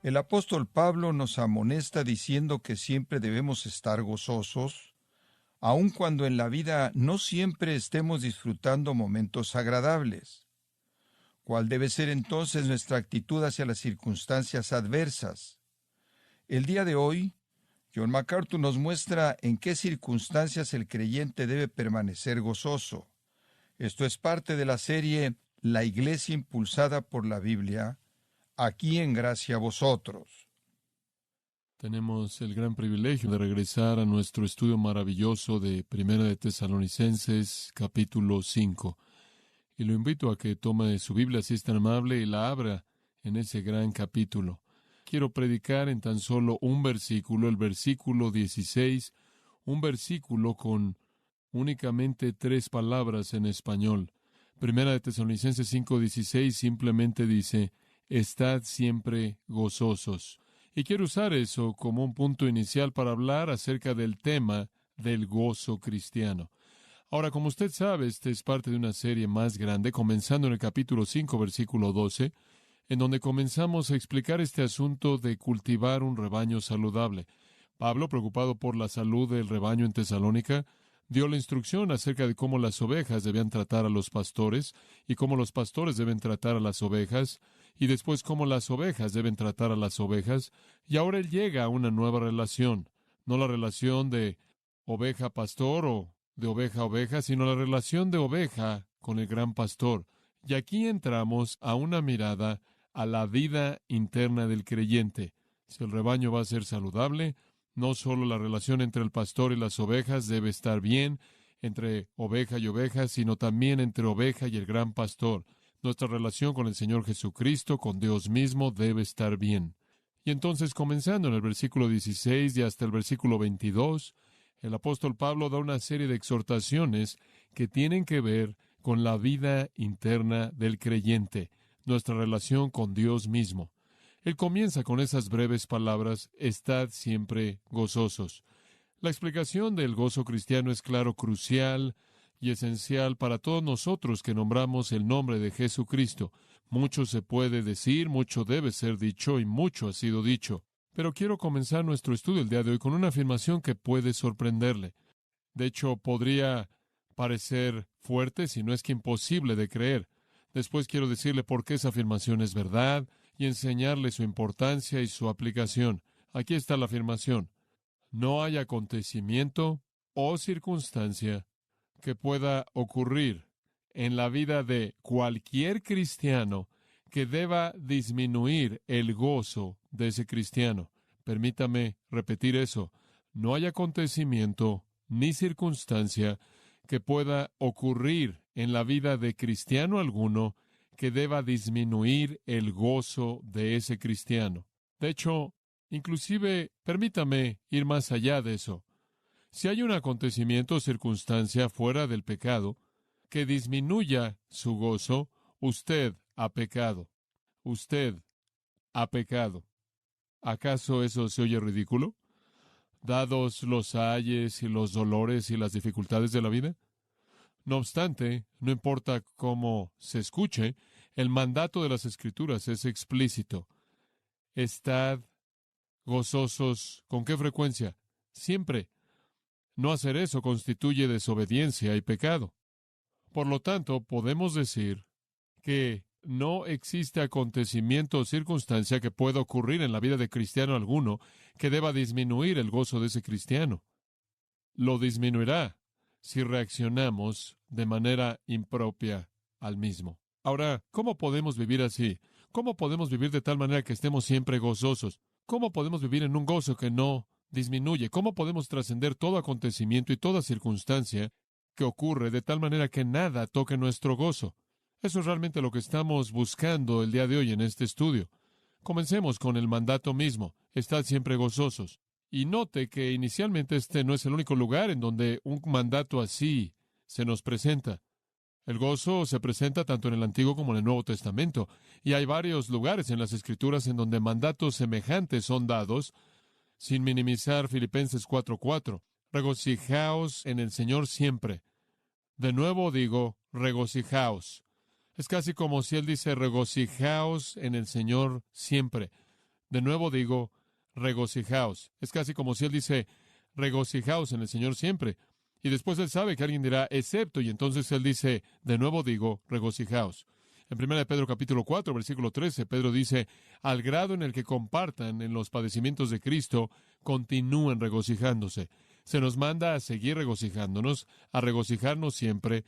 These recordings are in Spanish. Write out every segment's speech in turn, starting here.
El apóstol Pablo nos amonesta diciendo que siempre debemos estar gozosos, aun cuando en la vida no siempre estemos disfrutando momentos agradables. ¿Cuál debe ser entonces nuestra actitud hacia las circunstancias adversas? El día de hoy, John MacArthur nos muestra en qué circunstancias el creyente debe permanecer gozoso. Esto es parte de la serie La Iglesia impulsada por la Biblia, aquí en Gracia a Vosotros. Tenemos el gran privilegio de regresar a nuestro estudio maravilloso de Primera de Tesalonicenses, capítulo 5. Y lo invito a que tome su Biblia, si es tan amable, y la abra en ese gran capítulo. Quiero predicar en tan solo un versículo, el versículo 16, un versículo con únicamente 3 palabras en español. Primera de Tesalonicenses 5:16 simplemente dice, estad siempre gozosos. Y quiero usar eso como un punto inicial para hablar acerca del tema del gozo cristiano. Ahora, como usted sabe, este es parte de una serie más grande, comenzando en el capítulo 5, versículo 12, en donde comenzamos a explicar este asunto de cultivar un rebaño saludable. Pablo, preocupado por la salud del rebaño en Tesalónica, dio la instrucción acerca de cómo las ovejas debían tratar a los pastores y cómo los pastores deben tratar a las ovejas y después cómo las ovejas deben tratar a las ovejas. Y ahora él llega a una nueva relación, no la relación de oveja-pastor o de oveja-oveja, sino la relación de oveja con el gran pastor. Y aquí entramos a una mirada a la vida interna del creyente. Si el rebaño va a ser saludable, no solo la relación entre el pastor y las ovejas debe estar bien, entre oveja y oveja, sino también entre oveja y el gran pastor. Nuestra relación con el Señor Jesucristo, con Dios mismo, debe estar bien. Y entonces, comenzando en el versículo 16 y hasta el versículo 22, el apóstol Pablo da una serie de exhortaciones que tienen que ver con la vida interna del creyente, nuestra relación con Dios mismo. Él comienza con esas breves palabras, estad siempre gozosos. La explicación del gozo cristiano es claro, crucial y esencial para todos nosotros que nombramos el nombre de Jesucristo. Mucho se puede decir, mucho debe ser dicho y mucho ha sido dicho. Pero quiero comenzar nuestro estudio el día de hoy con una afirmación que puede sorprenderle. De hecho, podría parecer fuerte, si no es que imposible de creer. Después quiero decirle por qué esa afirmación es verdad y enseñarle su importancia y su aplicación. Aquí está la afirmación. No hay acontecimiento o circunstancia que pueda ocurrir en la vida de cualquier cristiano que deba disminuir el gozo de ese cristiano. Permítame repetir eso. No hay acontecimiento ni circunstancia que pueda ocurrir en la vida de cristiano alguno que deba disminuir el gozo de ese cristiano. De hecho, inclusive, permítame ir más allá de eso. Si hay un acontecimiento o circunstancia fuera del pecado que disminuya su gozo, usted ha pecado. Usted ha pecado. ¿Acaso eso se oye ridículo? Dados los ayes y los dolores y las dificultades de la vida. No obstante, no importa cómo se escuche, el mandato de las Escrituras es explícito. Estad gozosos. ¿Con qué frecuencia? Siempre. No hacer eso constituye desobediencia y pecado. Por lo tanto, podemos decir que no existe acontecimiento o circunstancia que pueda ocurrir en la vida de cristiano alguno que deba disminuir el gozo de ese cristiano. Lo disminuirá si reaccionamos de manera impropia al mismo. Ahora, ¿cómo podemos vivir así? ¿Cómo podemos vivir de tal manera que estemos siempre gozosos? ¿Cómo podemos vivir en un gozo que no disminuye? ¿Cómo podemos trascender todo acontecimiento y toda circunstancia que ocurre de tal manera que nada toque nuestro gozo? Eso es realmente lo que estamos buscando el día de hoy en este estudio. Comencemos con el mandato mismo. Estad siempre gozosos. Y note que inicialmente este no es el único lugar en donde un mandato así se nos presenta. El gozo se presenta tanto en el Antiguo como en el Nuevo Testamento, y hay varios lugares en las Escrituras en donde mandatos semejantes son dados, sin minimizar Filipenses 4:4. Regocijaos en el Señor siempre. De nuevo digo, regocijaos. Es casi como si él dice, regocijaos en el Señor siempre. De nuevo digo, regocijaos. Es casi como si él dice, regocijaos en el Señor siempre. Y después él sabe que alguien dirá, excepto, y entonces él dice, de nuevo digo, regocijaos. En 1 Pedro capítulo 4, versículo 13, Pedro dice, al grado en el que compartan en los padecimientos de Cristo, continúen regocijándose. Se nos manda a seguir regocijándonos, a regocijarnos siempre,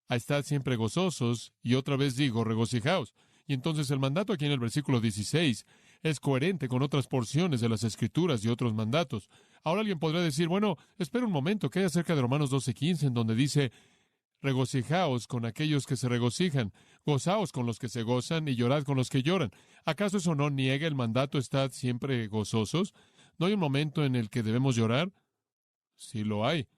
a estar siempre gozosos, y otra vez digo, regocijaos. Y entonces el mandato aquí en el versículo 16 es coherente con otras porciones de las Escrituras y otros mandatos. Ahora alguien podrá decir, bueno, espera un momento, ¿qué hay acerca de Romanos 12:15, en donde dice, regocijaos con aquellos que se regocijan, gozaos con los que se gozan y llorad con los que lloran? ¿Acaso eso no niega el mandato, estad siempre gozosos? ¿No hay un momento en el que debemos llorar? Sí lo hay.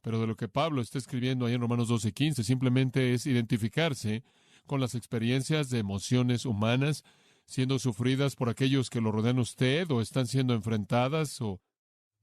Pero de lo que Pablo está escribiendo ahí en Romanos 12:15 simplemente es identificarse con las experiencias de emociones humanas siendo sufridas por aquellos que lo rodean a usted, o están siendo enfrentadas o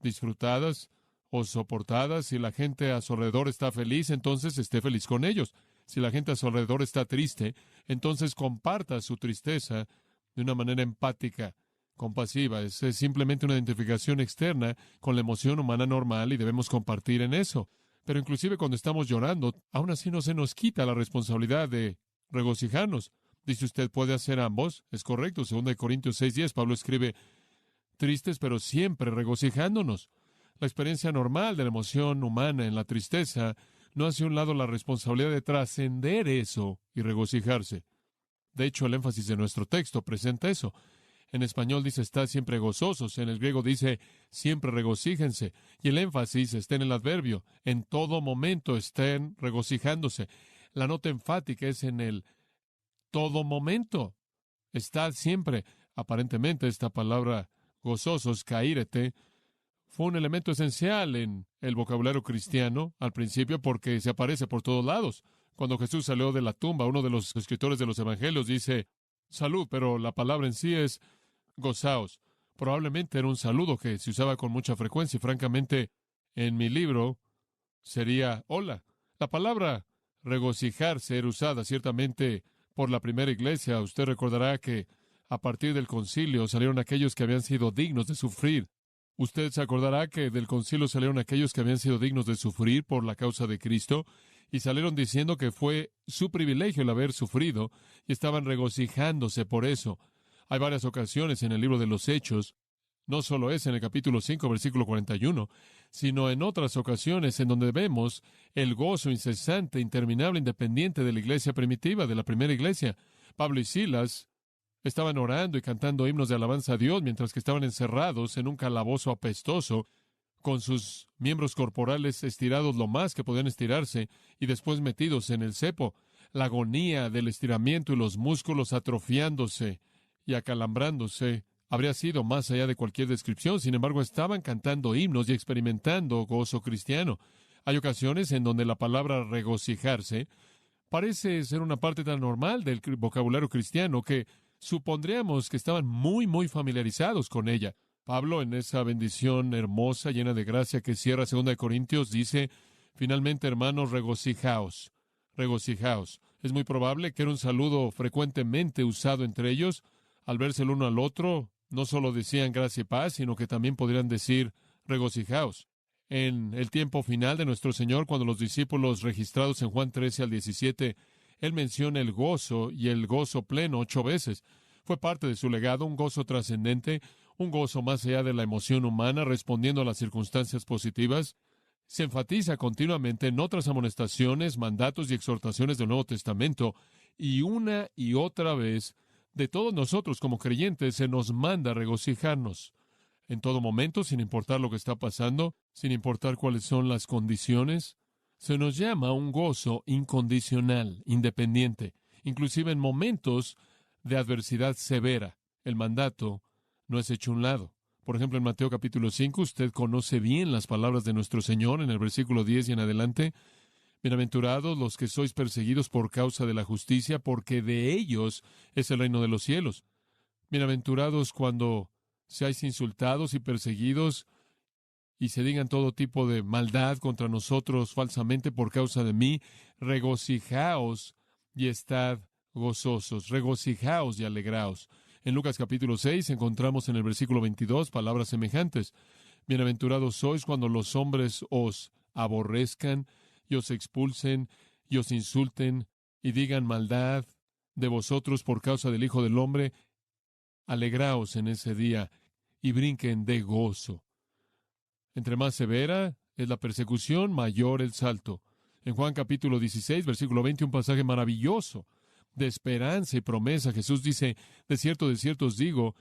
disfrutadas o soportadas. Si la gente a su alrededor está feliz, entonces esté feliz con ellos. Si la gente a su alrededor está triste, entonces comparta su tristeza de una manera empática, compasiva. Es simplemente una identificación externa con la emoción humana normal y debemos compartir en eso. Pero inclusive cuando estamos llorando, aún así no se nos quita la responsabilidad de regocijarnos. Dice usted, ¿puede hacer ambos? Es correcto. 2 Corintios 6:10, Pablo escribe, tristes pero siempre regocijándonos. La experiencia normal de la emoción humana en la tristeza no hace a un lado la responsabilidad de trascender eso y regocijarse. De hecho, el énfasis de nuestro texto presenta eso. En español dice, estad siempre gozosos. En el griego dice, siempre regocíjense. Y el énfasis está en el adverbio. En todo momento estén regocijándose. La nota enfática es en el todo momento. Estad siempre. Aparentemente, esta palabra gozosos, caírete, fue un elemento esencial en el vocabulario cristiano al principio porque se aparece por todos lados. Cuando Jesús salió de la tumba, uno de los escritores de los evangelios dice, salud, pero la palabra en sí es gozaos. Probablemente era un saludo que se usaba con mucha frecuencia y francamente en mi libro sería hola. La palabra regocijarse era usada ciertamente por la primera iglesia. Usted recordará que a partir del concilio salieron aquellos que habían sido dignos de sufrir. Usted se acordará que del concilio salieron aquellos que habían sido dignos de sufrir por la causa de Cristo y salieron diciendo que fue su privilegio el haber sufrido y estaban regocijándose por eso. Hay varias ocasiones en el libro de los Hechos, no solo es en el capítulo 5, versículo 41, sino en otras ocasiones en donde vemos el gozo incesante, interminable, independiente de la iglesia primitiva, de la primera iglesia. Pablo y Silas estaban orando y cantando himnos de alabanza a Dios mientras que estaban encerrados en un calabozo apestoso, con sus miembros corporales estirados lo más que podían estirarse y después metidos en el cepo. La agonía del estiramiento y los músculos atrofiándose y acalambrándose habría sido más allá de cualquier descripción. Sin embargo, estaban cantando himnos y experimentando gozo cristiano. Hay ocasiones en donde la palabra regocijarse parece ser una parte tan normal del vocabulario cristiano que supondríamos que estaban muy familiarizados con ella. Pablo, en esa bendición hermosa, llena de gracia que cierra 2 Corintios, dice, finalmente, hermanos, regocijaos, regocijaos. Es muy probable que era un saludo frecuentemente usado entre ellos. Al verse el uno al otro, no solo decían gracia y paz, sino que también podrían decir regocijaos. En el tiempo final de nuestro Señor, cuando los discípulos registrados en Juan 13 al 17, Él menciona el gozo y el gozo pleno 8 veces. Fue parte de su legado, un gozo trascendente, un gozo más allá de la emoción humana, respondiendo a las circunstancias positivas. Se enfatiza continuamente en otras amonestaciones, mandatos y exhortaciones del Nuevo Testamento, y una y otra vez, de todos nosotros como creyentes, se nos manda a regocijarnos. En todo momento, sin importar lo que está pasando, sin importar cuáles son las condiciones, se nos llama un gozo incondicional, independiente, inclusive en momentos de adversidad severa. El mandato no es hecho a un lado. Por ejemplo, en Mateo capítulo 5, usted conoce bien las palabras de nuestro Señor en el versículo 10 y en adelante. Bienaventurados los que sois perseguidos por causa de la justicia, porque de ellos es el reino de los cielos. Bienaventurados cuando seáis insultados y perseguidos y se digan todo tipo de maldad contra nosotros falsamente por causa de mí. Regocijaos y estad gozosos, regocijaos y alegraos. En Lucas capítulo 6 encontramos en el versículo 22 palabras semejantes. Bienaventurados sois cuando los hombres os aborrezcan y os expulsen y os insulten y digan maldad de vosotros por causa del Hijo del Hombre. Alegraos en ese día y brinquen de gozo. Entre más severa es la persecución, mayor el salto. En Juan capítulo 16, versículo 20, un pasaje maravilloso de esperanza y promesa. Jesús dice, de cierto os digo,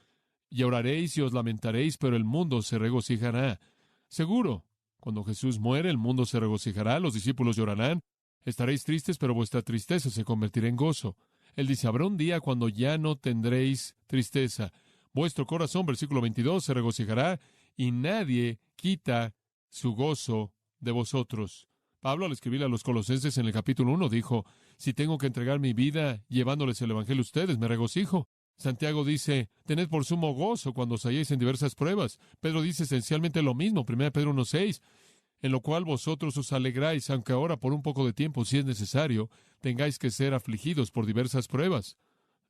lloraréis y os lamentaréis, pero el mundo se regocijará. Seguro, cuando Jesús muere, el mundo se regocijará, los discípulos llorarán. Estaréis tristes, pero vuestra tristeza se convertirá en gozo. Él dice, habrá un día cuando ya no tendréis tristeza. Vuestro corazón, versículo 22, se regocijará y nadie quita su gozo de vosotros. Pablo, al escribirle a los Colosenses en el capítulo 1, dijo, si tengo que entregar mi vida llevándoles el Evangelio a ustedes, me regocijo. Santiago dice, tened por sumo gozo cuando os halléis en diversas pruebas. Pedro dice esencialmente lo mismo, 1 Pedro 1:6, en lo cual vosotros os alegráis, aunque ahora por un poco de tiempo, si es necesario, tengáis que ser afligidos por diversas pruebas.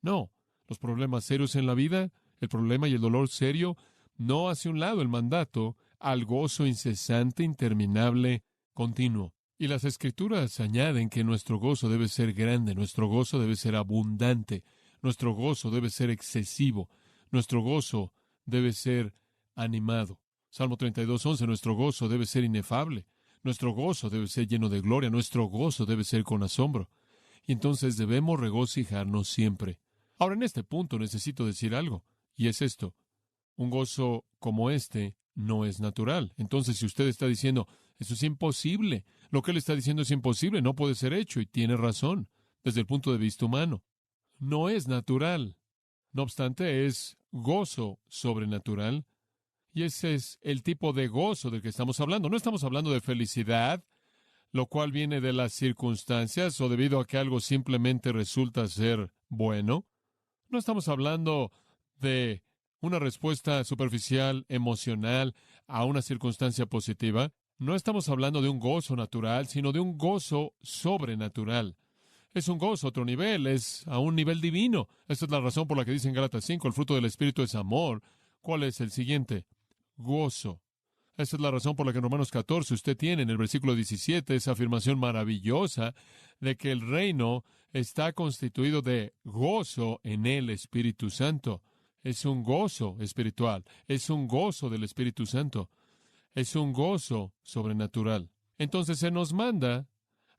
No, los problemas serios en la vida, el problema y el dolor serio, no hace un lado el mandato al gozo incesante, interminable, continuo. Y las Escrituras añaden que nuestro gozo debe ser grande, nuestro gozo debe ser abundante, nuestro gozo debe ser excesivo, nuestro gozo debe ser animado. Salmo 32:11, nuestro gozo debe ser inefable, nuestro gozo debe ser lleno de gloria, nuestro gozo debe ser con asombro. Y entonces debemos regocijarnos siempre. Ahora, en este punto necesito decir algo, y es esto. Un gozo como este no es natural. Entonces, si usted está diciendo, eso es imposible, lo que él está diciendo es imposible, no puede ser hecho, y tiene razón, desde el punto de vista humano. No es natural. No obstante, es gozo sobrenatural, y ese es el tipo de gozo del que estamos hablando. No estamos hablando de felicidad, lo cual viene de las circunstancias o debido a que algo simplemente resulta ser bueno. No estamos hablando de una respuesta superficial, emocional, a una circunstancia positiva. No estamos hablando de un gozo natural, sino de un gozo sobrenatural. Es un gozo a otro nivel, es a un nivel divino. Esta es la razón por la que dice en Gálatas 5, el fruto del Espíritu es amor. ¿Cuál es el siguiente? Gozo. Esta es la razón por la que en Romanos 14 usted tiene en el versículo 17 esa afirmación maravillosa de que el reino está constituido de gozo en el Espíritu Santo. Es un gozo espiritual, es un gozo del Espíritu Santo, es un gozo sobrenatural. Entonces se nos manda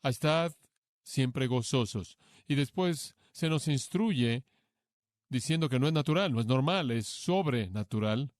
a estar siempre gozosos. Y después se nos instruye diciendo que no es natural, no es normal, es sobrenatural.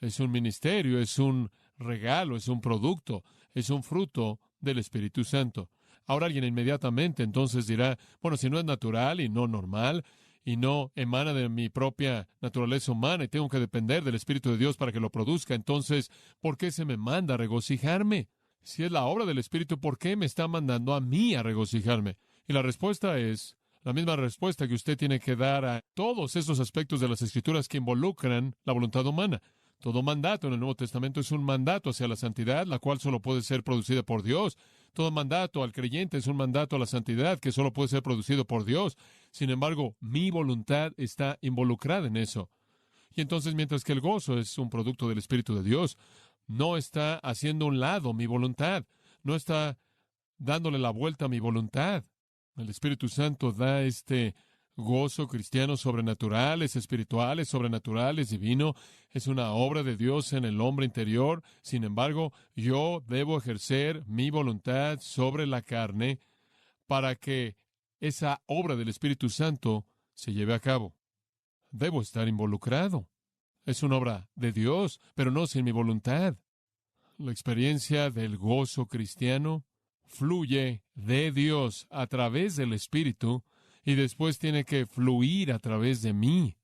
Es un ministerio, es un regalo, es un producto, es un fruto del Espíritu Santo. Ahora alguien inmediatamente entonces dirá, bueno, si no es natural y no normal, y no emana de mi propia naturaleza humana y tengo que depender del Espíritu de Dios para que lo produzca, entonces, ¿por qué se me manda a regocijarme? Si es la obra del Espíritu, ¿por qué me está mandando a mí a regocijarme? Y la respuesta es la misma respuesta que usted tiene que dar a todos esos aspectos de las Escrituras que involucran la voluntad humana. Todo mandato en el Nuevo Testamento es un mandato hacia la santidad, la cual solo puede ser producida por Dios. Todo mandato al creyente es un mandato a la santidad que solo puede ser producido por Dios. Sin embargo, mi voluntad está involucrada en eso. Y entonces, mientras que el gozo es un producto del Espíritu de Dios, no está haciendo a un lado mi voluntad, no está dándole la vuelta a mi voluntad. El Espíritu Santo da este gozo cristiano sobrenatural, es espiritual, es sobrenatural, es divino, es una obra de Dios en el hombre interior. Sin embargo, yo debo ejercer mi voluntad sobre la carne para que esa obra del Espíritu Santo se lleve a cabo. Debo estar involucrado. Es una obra de Dios, pero no sin mi voluntad. La experiencia del gozo cristiano fluye de Dios a través del Espíritu y después tiene que fluir a través de mí.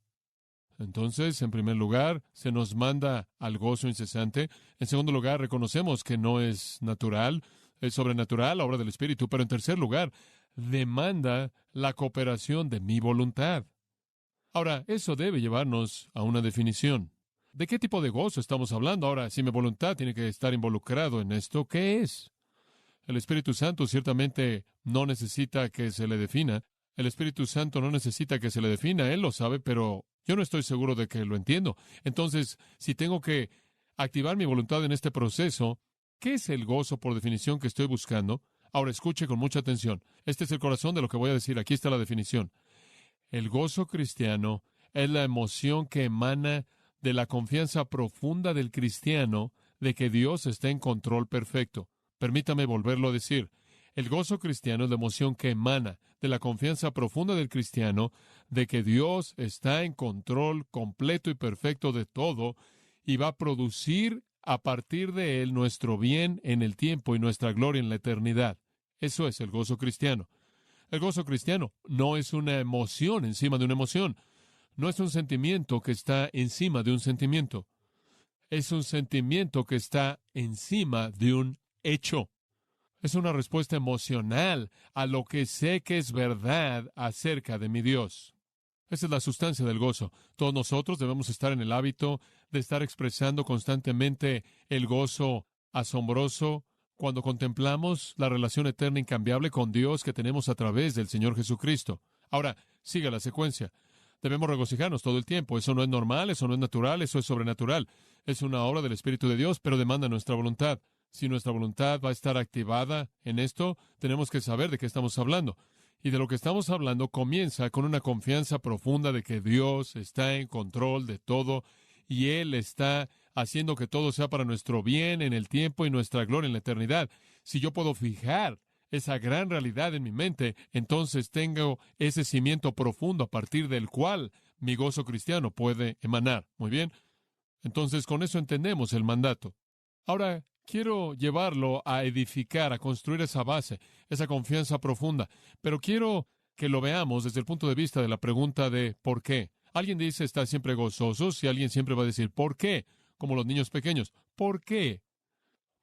Entonces, en primer lugar, se nos manda al gozo incesante. En segundo lugar, reconocemos que no es natural, es sobrenatural, la obra del Espíritu. Pero en tercer lugar, demanda la cooperación de mi voluntad. Ahora, eso debe llevarnos a una definición. ¿De qué tipo de gozo estamos hablando? Ahora, si mi voluntad tiene que estar involucrado en esto, ¿qué es? El Espíritu Santo ciertamente no necesita que se le defina. El Espíritu Santo no necesita que se le defina, Él lo sabe, pero yo no estoy seguro de que lo entiendo. Entonces, si tengo que activar mi voluntad en este proceso, ¿qué es el gozo por definición que estoy buscando? Ahora escuche con mucha atención. Este es el corazón de lo que voy a decir. Aquí está la definición. El gozo cristiano es la emoción que emana de la confianza profunda del cristiano de que Dios está en control perfecto. Permítame volverlo a decir. El gozo cristiano es la emoción que emana de la confianza profunda del cristiano de que Dios está en control completo y perfecto de todo y va a producir a partir de él nuestro bien en el tiempo y nuestra gloria en la eternidad. Eso es el gozo cristiano. El gozo cristiano no es una emoción encima de una emoción. No es un sentimiento que está encima de un sentimiento. Es un sentimiento que está encima de un hecho. Es una respuesta emocional a lo que sé que es verdad acerca de mi Dios. Esa es la sustancia del gozo. Todos nosotros debemos estar en el hábito de estar expresando constantemente el gozo asombroso cuando contemplamos la relación eterna incambiable con Dios que tenemos a través del Señor Jesucristo. Ahora, siga la secuencia. Debemos regocijarnos todo el tiempo. Eso no es normal, eso no es natural, eso es sobrenatural. Es una obra del Espíritu de Dios, pero demanda nuestra voluntad. Si nuestra voluntad va a estar activada en esto, tenemos que saber de qué estamos hablando. Y de lo que estamos hablando comienza con una confianza profunda de que Dios está en control de todo y Él está haciendo que todo sea para nuestro bien en el tiempo y nuestra gloria en la eternidad. Si yo puedo fijar esa gran realidad en mi mente, entonces tengo ese cimiento profundo a partir del cual mi gozo cristiano puede emanar. Muy bien. Entonces, con eso entendemos el mandato. Ahora, quiero llevarlo a edificar, a construir esa base, esa confianza profunda, pero quiero que lo veamos desde el punto de vista de la pregunta de ¿por qué? Alguien dice está siempre gozoso, y alguien siempre va a decir ¿por qué? Como los niños pequeños. ¿Por qué?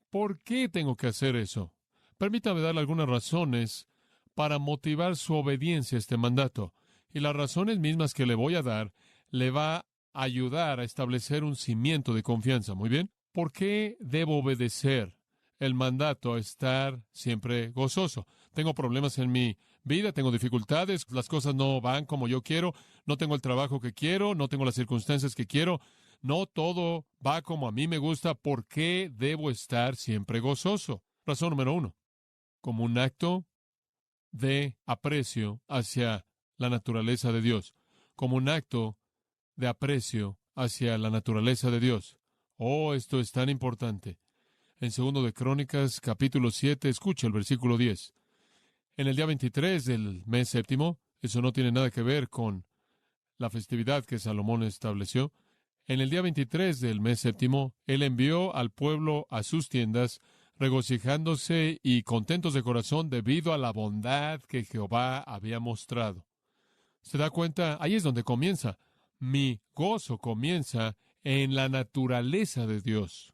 ¿Por qué tengo que hacer eso? Permítame darle algunas razones para motivar su obediencia a este mandato. Y las razones mismas que le voy a dar le va a ayudar a establecer un cimiento de confianza. Muy bien. ¿Por qué debo obedecer el mandato a estar siempre gozoso? Tengo problemas en mi vida, tengo dificultades, las cosas no van como yo quiero, no tengo el trabajo que quiero, no tengo las circunstancias que quiero, no todo va como a mí me gusta. ¿Por qué debo estar siempre gozoso? Razón número 1. Como un acto de aprecio hacia la naturaleza de Dios. Como un acto de aprecio hacia la naturaleza de Dios. Oh, esto es tan importante. En 2 de Crónicas, capítulo 7, escucha el versículo 10. En el día 23 del mes séptimo, eso no tiene nada que ver con la festividad que Salomón estableció. En el día 23 del mes séptimo, él envió al pueblo a sus tiendas, regocijándose y contentos de corazón debido a la bondad que Jehová había mostrado. ¿Se da cuenta? Ahí es donde comienza. Mi gozo comienza en la naturaleza de Dios.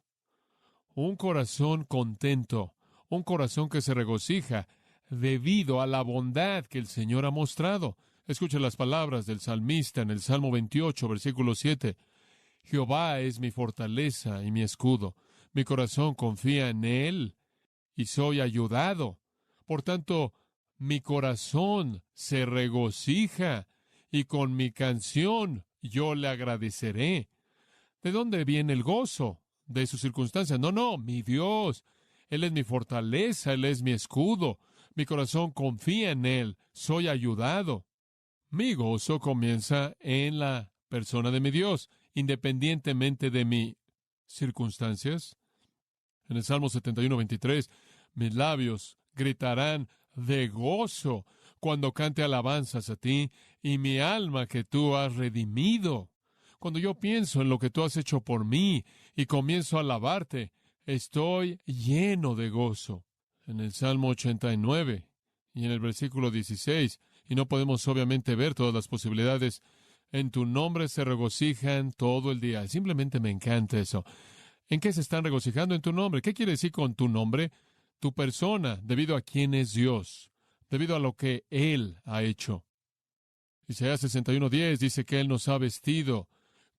Un corazón contento, un corazón que se regocija debido a la bondad que el Señor ha mostrado. Escuche las palabras del salmista en el Salmo 28, versículo 7. Jehová es mi fortaleza y mi escudo. Mi corazón confía en Él y soy ayudado. Por tanto, mi corazón se regocija y con mi canción yo le agradeceré. ¿De dónde viene el gozo? ¿De sus circunstancias? No, mi Dios. Él es mi fortaleza, Él es mi escudo. Mi corazón confía en Él. Soy ayudado. Mi gozo comienza en la persona de mi Dios, independientemente de mis circunstancias. En el Salmo 71, 23, mis labios gritarán de gozo cuando cante alabanzas a ti y mi alma que tú has redimido. Cuando yo pienso en lo que tú has hecho por mí y comienzo a alabarte, estoy lleno de gozo. En el Salmo 89 y en el versículo 16, y no podemos obviamente ver todas las posibilidades, en tu nombre se regocijan todo el día. Simplemente me encanta eso. ¿En qué se están regocijando? En tu nombre. ¿Qué quiere decir con tu nombre? Tu persona, debido a quién es Dios, debido a lo que Él ha hecho. Isaías 61:10 dice que Él nos ha vestido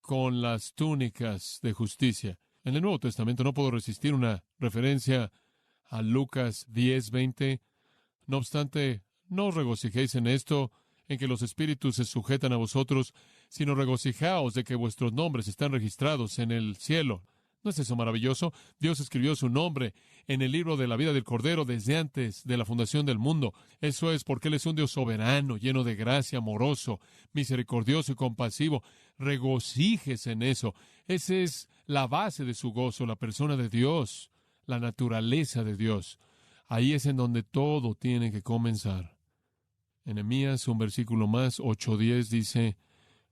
con las túnicas de justicia. En el Nuevo Testamento no puedo resistir una referencia a Lucas 10:20. No obstante, no os regocijéis en esto, en que los espíritus se sujetan a vosotros, sino regocijaos de que vuestros nombres están registrados en el cielo. ¿No es eso maravilloso? Dios escribió su nombre en el libro de la vida del Cordero desde antes de la fundación del mundo. Eso es porque Él es un Dios soberano, lleno de gracia, amoroso, misericordioso y compasivo. Regocíjese en eso. Esa es la base de su gozo, la persona de Dios, la naturaleza de Dios. Ahí es en donde todo tiene que comenzar. En Nehemías, un versículo más, 8:10 dice,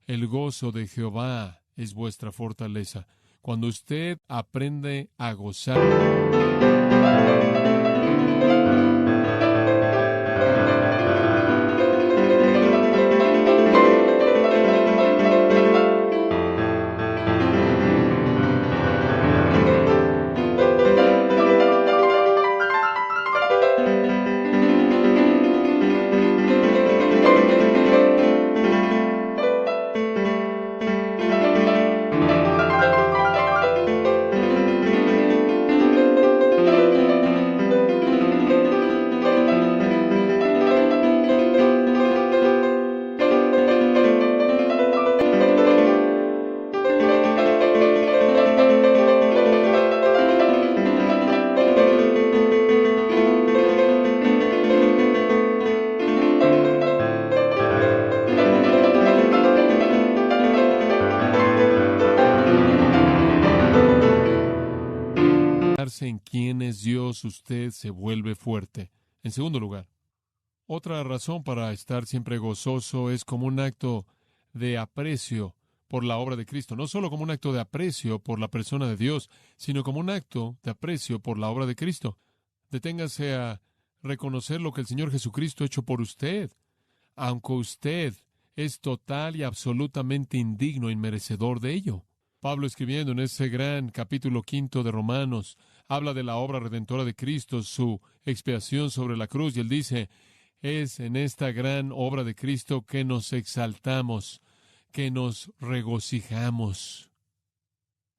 el gozo de Jehová es vuestra fortaleza. Cuando usted aprende a gozar, en quién es Dios, usted se vuelve fuerte. En segundo lugar, otra razón para estar siempre gozoso es como un acto de aprecio por la obra de Cristo. No solo como un acto de aprecio por la persona de Dios, sino como un acto de aprecio por la obra de Cristo. Deténgase a reconocer lo que el Señor Jesucristo ha hecho por usted, aunque usted es total y absolutamente indigno e inmerecedor de ello. Pablo, escribiendo en ese gran capítulo 5 de Romanos, habla de la obra redentora de Cristo, su expiación sobre la cruz, y él dice, es en esta gran obra de Cristo que nos exaltamos, que nos regocijamos.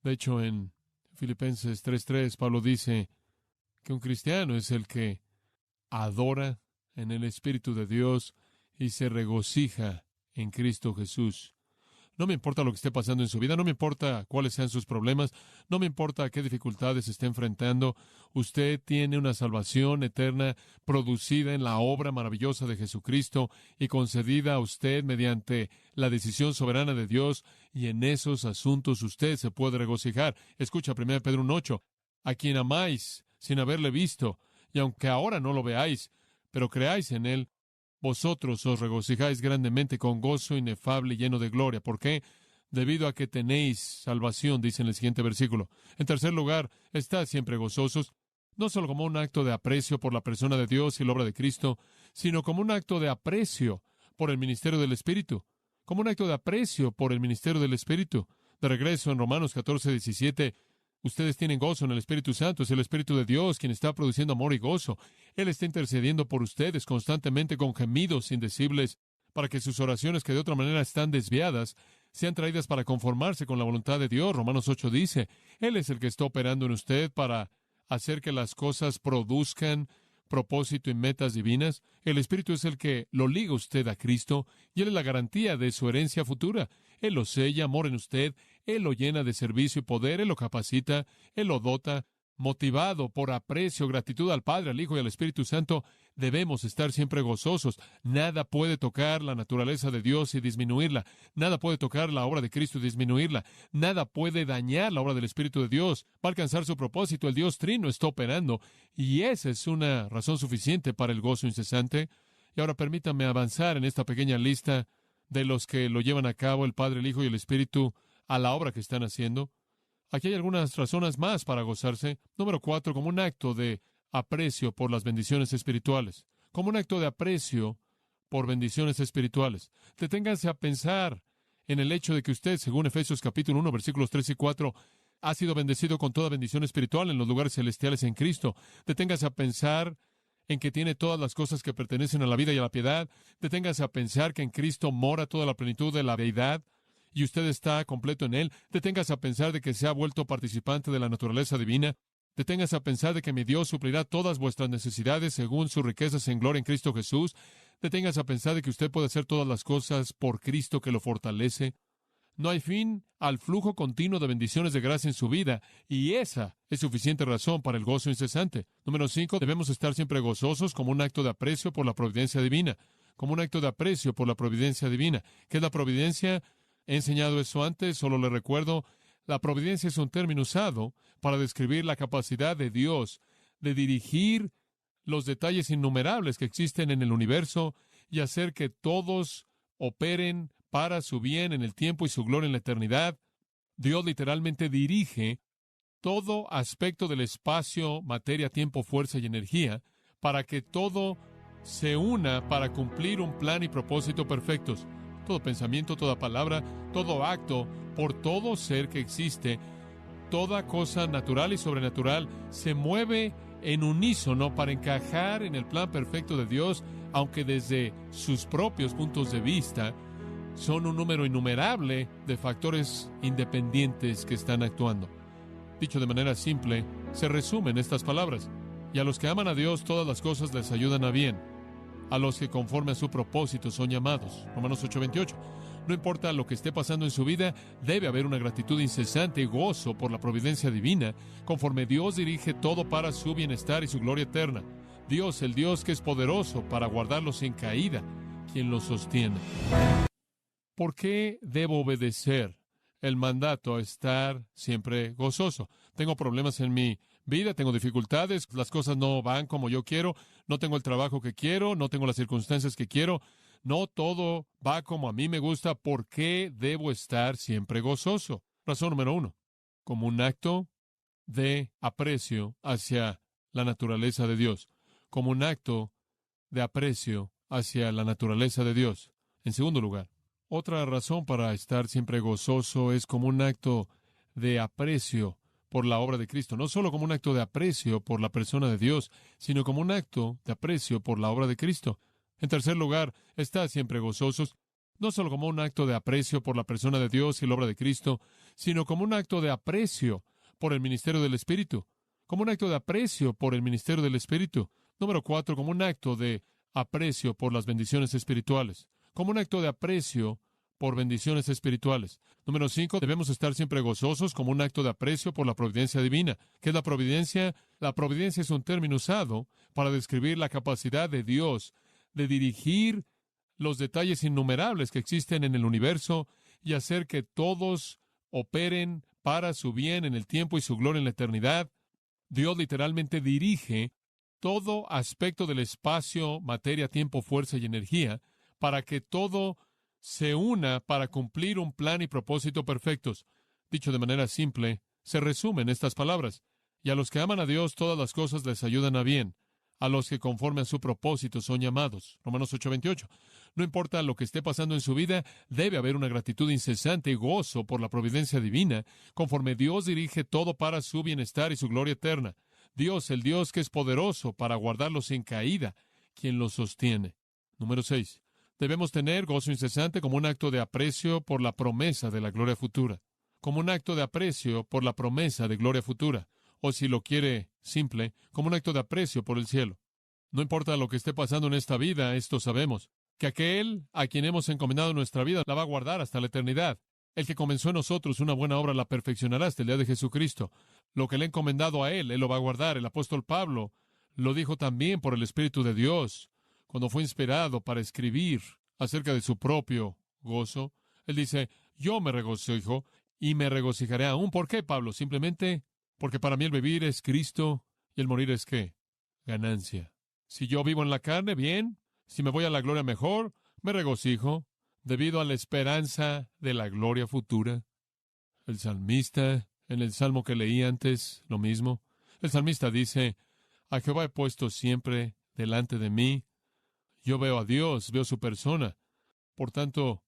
De hecho, en Filipenses 3:3, Pablo dice que un cristiano es el que adora en el Espíritu de Dios y se regocija en Cristo Jesús. No me importa lo que esté pasando en su vida, no me importa cuáles sean sus problemas, no me importa qué dificultades esté enfrentando. Usted tiene una salvación eterna producida en la obra maravillosa de Jesucristo y concedida a usted mediante la decisión soberana de Dios, y en esos asuntos usted se puede regocijar. Escucha 1 Pedro 1:8, a quien amáis sin haberle visto, y aunque ahora no lo veáis, pero creáis en él, vosotros os regocijáis grandemente con gozo inefable y lleno de gloria. ¿Por qué? Debido a que tenéis salvación, dice en el siguiente versículo. En tercer lugar, estad siempre gozosos, no solo como un acto de aprecio por la persona de Dios y la obra de Cristo, sino como un acto de aprecio por el ministerio del Espíritu. Como un acto de aprecio por el ministerio del Espíritu. De regreso en Romanos 14:17, ustedes tienen gozo en el Espíritu Santo. Es el Espíritu de Dios quien está produciendo amor y gozo. Él está intercediendo por ustedes constantemente con gemidos indecibles para que sus oraciones, que de otra manera están desviadas, sean traídas para conformarse con la voluntad de Dios. Romanos 8 dice, Él es el que está operando en usted para hacer que las cosas produzcan propósito y metas divinas. El Espíritu es el que lo liga usted a Cristo y Él es la garantía de su herencia futura. Él lo sella, amor en usted, Él lo llena de servicio y poder, Él lo capacita, Él lo dota. Motivado por aprecio, gratitud al Padre, al Hijo y al Espíritu Santo, debemos estar siempre gozosos. Nada puede tocar la naturaleza de Dios y disminuirla. Nada puede tocar la obra de Cristo y disminuirla. Nada puede dañar la obra del Espíritu de Dios. Va a alcanzar su propósito. El Dios Trino está operando y esa es una razón suficiente para el gozo incesante. Y ahora permítanme avanzar en esta pequeña lista de los que lo llevan a cabo, el Padre, el Hijo y el Espíritu, a la obra que están haciendo. Aquí hay algunas razones más para gozarse. Número 4, como un acto de aprecio por las bendiciones espirituales. Como un acto de aprecio por bendiciones espirituales. Deténganse a pensar en el hecho de que usted, según Efesios capítulo 1, versículos 3 y 4, ha sido bendecido con toda bendición espiritual en los lugares celestiales en Cristo. Deténgase a pensar en que tiene todas las cosas que pertenecen a la vida y a la piedad. Deténgase a pensar que en Cristo mora toda la plenitud de la deidad y usted está completo en Él. Deténgase a pensar de que se ha vuelto participante de la naturaleza divina. Deténgase a pensar de que mi Dios suplirá todas vuestras necesidades según sus riquezas en gloria en Cristo Jesús. Deténgase a pensar de que usted puede hacer todas las cosas por Cristo que lo fortalece. No hay fin al flujo continuo de bendiciones de gracia en su vida, y esa es suficiente razón para el gozo incesante. Número 5, debemos estar siempre gozosos como un acto de aprecio por la providencia divina. Como un acto de aprecio por la providencia divina. ¿Qué es la providencia? He enseñado eso antes, solo le recuerdo. La providencia es un término usado para describir la capacidad de Dios de dirigir los detalles innumerables que existen en el universo y hacer que todos operen para su bien en el tiempo y su gloria en la eternidad. Dios literalmente dirige todo aspecto del espacio, materia, tiempo, fuerza y energía para que todo se una para cumplir un plan y propósito perfectos. Todo pensamiento, toda palabra, todo acto, por todo ser que existe, toda cosa natural y sobrenatural se mueve en unísono para encajar en el plan perfecto de Dios, aunque desde sus propios puntos de vista son un número innumerable de factores independientes que están actuando. Dicho de manera simple, se resume en estas palabras: y a los que aman a Dios todas las cosas les ayudan a bien, a los que conforme a su propósito son llamados. Romanos 8:28. No importa lo que esté pasando en su vida, debe haber una gratitud incesante y gozo por la providencia divina, conforme Dios dirige todo para su bienestar y su gloria eterna. Dios, el Dios que es poderoso para guardarlos sin caída, quien los sostiene. ¿Por qué debo obedecer el mandato a estar siempre gozoso? Tengo problemas en mi vida, tengo dificultades, las cosas no van como yo quiero, no tengo el trabajo que quiero, no tengo las circunstancias que quiero, no todo va como a mí me gusta. ¿Por qué debo estar siempre gozoso? Razón número 1, como un acto de aprecio hacia la naturaleza de Dios, como un acto de aprecio hacia la naturaleza de Dios. En segundo lugar, otra razón para estar siempre gozoso es como un acto de aprecio por la obra de Cristo. No solo como un acto de aprecio por la persona de Dios, sino como un acto de aprecio por la obra de Cristo. En tercer lugar, estar siempre gozosos, no solo como un acto de aprecio por la persona de Dios y la obra de Cristo, sino como un acto de aprecio por el ministerio del Espíritu. Como un acto de aprecio por el ministerio del Espíritu. Número 4, como un acto de aprecio por las bendiciones espirituales. Como un acto de aprecio por bendiciones espirituales. Número 5, debemos estar siempre gozosos como un acto de aprecio por la providencia divina. ¿Qué es la providencia? La providencia es un término usado para describir la capacidad de Dios de dirigir los detalles innumerables que existen en el universo y hacer que todos operen para su bien en el tiempo y su gloria en la eternidad. Dios literalmente dirige todo aspecto del espacio, materia, tiempo, fuerza y energía para que todo se una para cumplir un plan y propósito perfectos. Dicho de manera simple, se resume en estas palabras: y a los que aman a Dios todas las cosas les ayudan a bien, a los que conforme a su propósito son llamados. Romanos 8:28. No importa lo que esté pasando en su vida, debe haber una gratitud incesante y gozo por la providencia divina, conforme Dios dirige todo para su bienestar y su gloria eterna. Dios, el Dios que es poderoso para guardarlos sin caída, quien los sostiene. Número 6. Debemos tener gozo incesante como un acto de aprecio por la promesa de la gloria futura. Como un acto de aprecio por la promesa de gloria futura. O si lo quiere simple, como un acto de aprecio por el cielo. No importa lo que esté pasando en esta vida, esto sabemos, que aquel a quien hemos encomendado nuestra vida la va a guardar hasta la eternidad. El que comenzó en nosotros una buena obra la perfeccionará hasta el día de Jesucristo. Lo que le ha encomendado a él lo va a guardar. El apóstol Pablo lo dijo también por el Espíritu de Dios, cuando fue inspirado para escribir acerca de su propio gozo. Él dice: yo me regocijo y me regocijaré aún. ¿Por qué, Pablo? Simplemente porque para mí el vivir es Cristo y el morir es ¿qué? Ganancia. Si yo vivo en la carne, bien. Si me voy a la gloria, mejor. Me regocijo debido a la esperanza de la gloria futura. El salmista, en el salmo que leí antes, lo mismo. El salmista dice: a Jehová he puesto siempre delante de mí. Yo veo a Dios, veo su persona. Por tanto,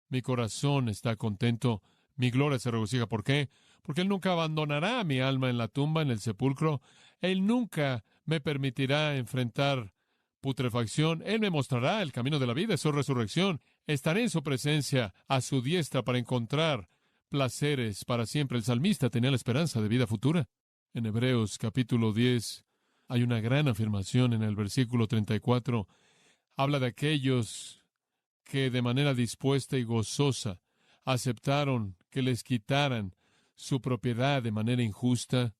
mi corazón está contento, mi gloria se regocija. ¿Por qué? Porque Él nunca abandonará a mi alma en la tumba, en el sepulcro. Él nunca me permitirá enfrentar putrefacción. Él me mostrará el camino de la vida, su resurrección. Estaré en su presencia, a su diestra, para encontrar placeres para siempre. El salmista tenía la esperanza de vida futura. En Hebreos capítulo 10 hay una gran afirmación en el versículo 34. Habla de aquellos que de manera dispuesta y gozosa aceptaron que les quitaran su propiedad de manera injusta,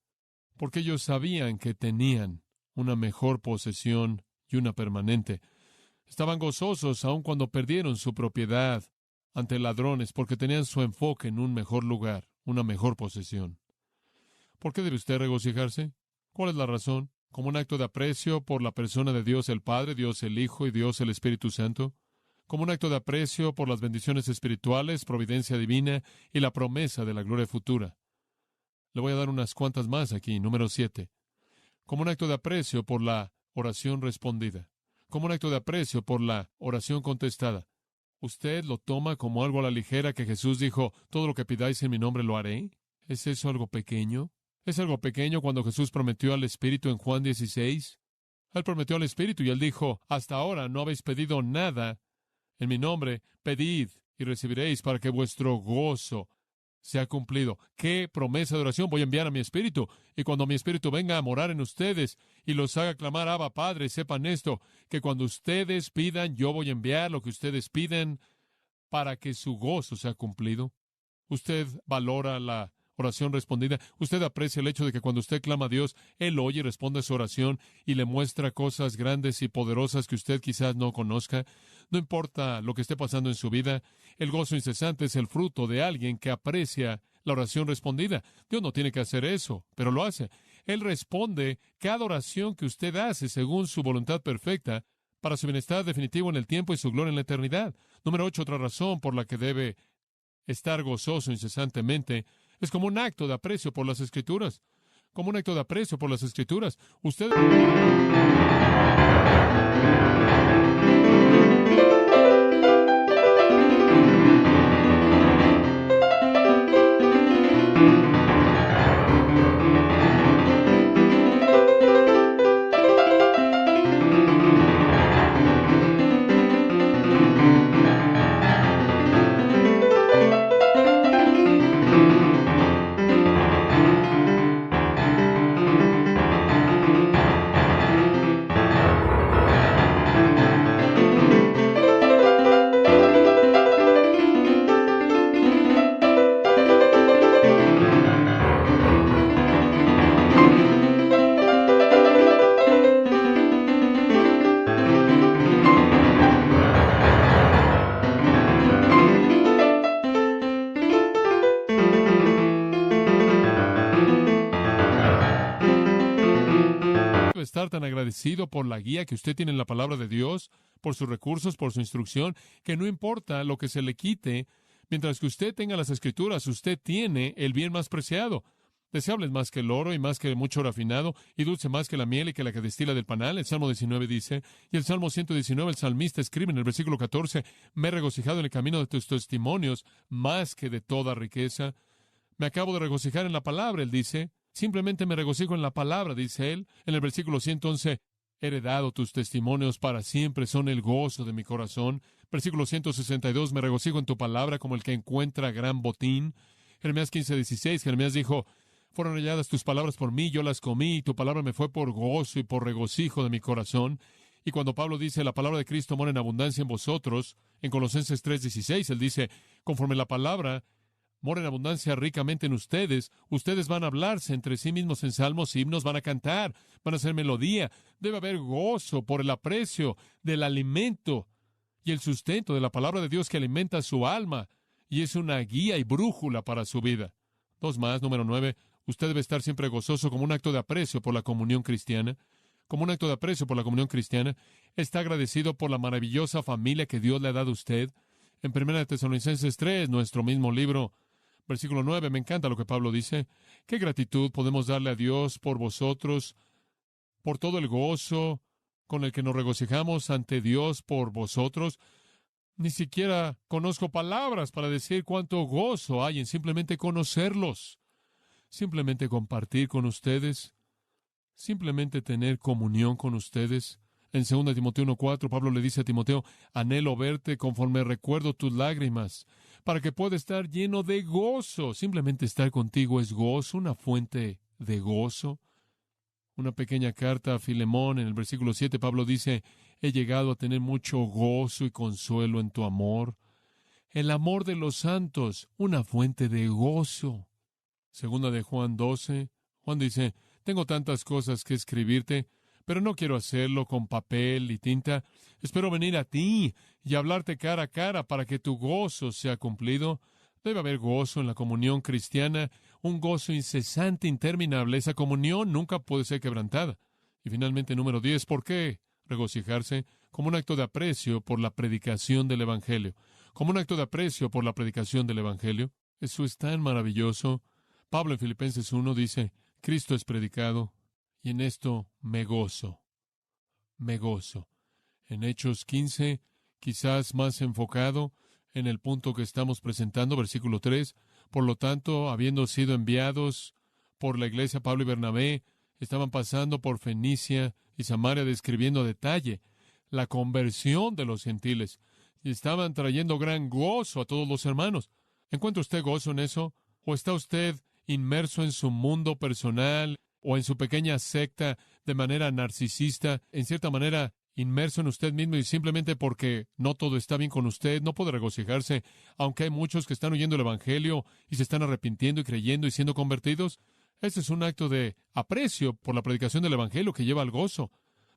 porque ellos sabían que tenían una mejor posesión y una permanente. Estaban gozosos aun cuando perdieron su propiedad ante ladrones, porque tenían su enfoque en un mejor lugar, una mejor posesión. ¿Por qué debe usted regocijarse? ¿Cuál es la razón? ¿Como un acto de aprecio por la persona de Dios el Padre, Dios el Hijo y Dios el Espíritu Santo? ¿Como un acto de aprecio por las bendiciones espirituales, providencia divina y la promesa de la gloria futura? Le voy a dar unas cuantas más aquí. Número 7. Como un acto de aprecio por la oración respondida. Como un acto de aprecio por la oración contestada. ¿Usted lo toma como algo a la ligera que Jesús dijo, todo lo que pidáis en mi nombre lo haré? ¿Es eso algo pequeño? ¿Es algo pequeño cuando Jesús prometió al Espíritu en Juan 16? Él prometió al Espíritu y él dijo, hasta ahora no habéis pedido nada en mi nombre, pedid y recibiréis para que vuestro gozo sea cumplido. ¿Qué promesa de oración? Voy a enviar a mi Espíritu, y cuando mi Espíritu venga a morar en ustedes y los haga clamar, Abba, Padre, sepan esto, que cuando ustedes pidan, yo voy a enviar lo que ustedes piden para que su gozo sea cumplido. Usted valora la oración respondida. Usted aprecia el hecho de que cuando usted clama a Dios, Él oye y responde a su oración y le muestra cosas grandes y poderosas que usted quizás no conozca. No importa lo que esté pasando en su vida, el gozo incesante es el fruto de alguien que aprecia la oración respondida. Dios no tiene que hacer eso, pero lo hace. Él responde cada oración que usted hace según su voluntad perfecta para su bienestar definitivo en el tiempo y su gloria en la eternidad. Número 8, otra razón por la que debe estar gozoso incesantemente es como un acto de aprecio por las Escrituras. Como un acto de aprecio por las Escrituras. Usted debe estar tan agradecido por la guía que usted tiene en la palabra de Dios, por sus recursos, por su instrucción, que no importa lo que se le quite, mientras que usted tenga las Escrituras, usted tiene el bien más preciado. Deseable es más que el oro y más que mucho refinado, y dulce más que la miel y que la que destila del panal. El Salmo 19 dice, y el Salmo 119, el salmista escribe en el versículo 14, me he regocijado en el camino de tus testimonios más que de toda riqueza. Me acabo de regocijar en la palabra, él dice. Simplemente me regocijo en la palabra, dice él. En el versículo 111, he heredado tus testimonios para siempre, son el gozo de mi corazón. Versículo 162, me regocijo en tu palabra como el que encuentra gran botín. Jeremías 15:16, Jeremías dijo, fueron halladas tus palabras por mí, yo las comí, y tu palabra me fue por gozo y por regocijo de mi corazón. Y cuando Pablo dice, la palabra de Cristo mora en abundancia en vosotros, en Colosenses 3:16, él dice, conforme la palabra mora en abundancia ricamente en ustedes, ustedes van a hablarse entre sí mismos en salmos, himnos, van a cantar, van a hacer melodía. Debe haber gozo por el aprecio del alimento y el sustento de la palabra de Dios que alimenta su alma y es una guía y brújula para su vida. Dos más, número 9. Usted debe estar siempre gozoso como un acto de aprecio por la comunión cristiana. Como un acto de aprecio por la comunión cristiana. Está agradecido por la maravillosa familia que Dios le ha dado a usted. En 1 Tesalonicenses 3, nuestro mismo libro, versículo 9, me encanta lo que Pablo dice. ¿Qué gratitud podemos darle a Dios por vosotros, por todo el gozo con el que nos regocijamos ante Dios por vosotros? Ni siquiera conozco palabras para decir cuánto gozo hay en simplemente conocerlos, simplemente compartir con ustedes, simplemente tener comunión con ustedes. En 2 Timoteo 1:4, Pablo le dice a Timoteo, anhelo verte conforme recuerdo tus lágrimas, para que pueda estar lleno de gozo. Simplemente estar contigo es gozo, una fuente de gozo. Una pequeña carta a Filemón, en el versículo 7, Pablo dice, he llegado a tener mucho gozo y consuelo en tu amor. El amor de los santos, una fuente de gozo. Segunda de Juan 12, Juan dice, tengo tantas cosas que escribirte, pero no quiero hacerlo con papel y tinta. Espero venir a ti y hablarte cara a cara para que tu gozo sea cumplido. Debe haber gozo en la comunión cristiana, un gozo incesante, interminable. Esa comunión nunca puede ser quebrantada. Y finalmente, número 10, ¿por qué regocijarse? Como un acto de aprecio por la predicación del Evangelio. Como un acto de aprecio por la predicación del Evangelio. Eso es tan maravilloso. Pablo en Filipenses 1 dice, Cristo es predicado, y en esto me gozo. Me gozo. En Hechos 15, quizás más enfocado en el punto que estamos presentando, versículo 3, por lo tanto, habiendo sido enviados por la iglesia Pablo y Bernabé, estaban pasando por Fenicia y Samaria describiendo a detalle la conversión de los gentiles, y estaban trayendo gran gozo a todos los hermanos. ¿Encuentra usted gozo en eso? ¿O está usted inmerso en su mundo personal o en su pequeña secta de manera narcisista, en cierta manera inmerso en usted mismo y simplemente porque no todo está bien con usted, no puede regocijarse, aunque hay muchos que están oyendo el Evangelio y se están arrepintiendo y creyendo y siendo convertidos? Este es un acto de aprecio por la predicación del Evangelio que lleva al gozo.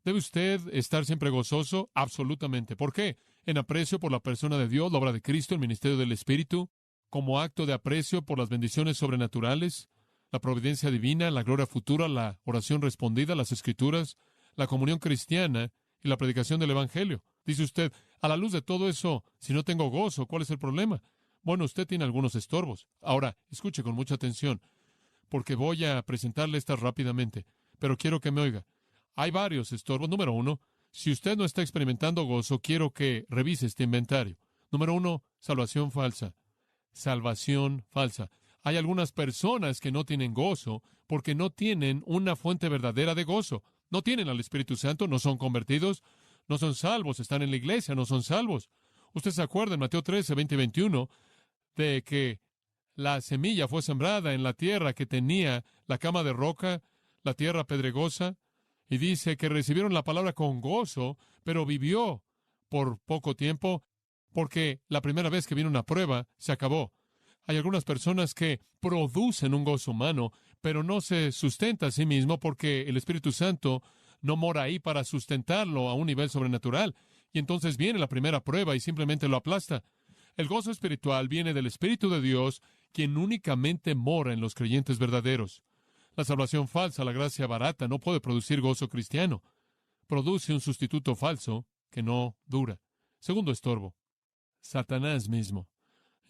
¿Debe usted estar siempre gozoso? Absolutamente. ¿Por qué? En aprecio por la persona de Dios, la obra de Cristo, el ministerio del Espíritu, como acto de aprecio por las bendiciones sobrenaturales, la providencia divina, la gloria futura, la oración respondida, las Escrituras, la comunión cristiana y la predicación del Evangelio. Dice usted, a la luz de todo eso, si no tengo gozo, ¿cuál es el problema? Bueno, usted tiene algunos estorbos. Ahora, escuche con mucha atención, porque voy a presentarle estas rápidamente, pero quiero que me oiga. Hay varios estorbos. Número 1, si usted no está experimentando gozo, quiero que revise este inventario. Número 1, salvación falsa. Salvación falsa. Hay algunas personas que no tienen gozo porque no tienen una fuente verdadera de gozo. No tienen al Espíritu Santo, no son convertidos, no son salvos, están en la iglesia, no son salvos. Usted se acuerda en Mateo 13, 20 y 21 de que la semilla fue sembrada en la tierra que tenía la cama de roca, la tierra pedregosa, y dice que recibieron la palabra con gozo, pero vivió por poco tiempo, porque la primera vez que vino una prueba, se acabó. Hay algunas personas que producen un gozo humano, pero no se sustenta a sí mismo porque el Espíritu Santo no mora ahí para sustentarlo a un nivel sobrenatural. Y entonces viene la primera prueba y simplemente lo aplasta. El gozo espiritual viene del Espíritu de Dios, quien únicamente mora en los creyentes verdaderos. La salvación falsa, la gracia barata, no puede producir gozo cristiano. Produce un sustituto falso que no dura. Segundo estorbo, Satanás mismo.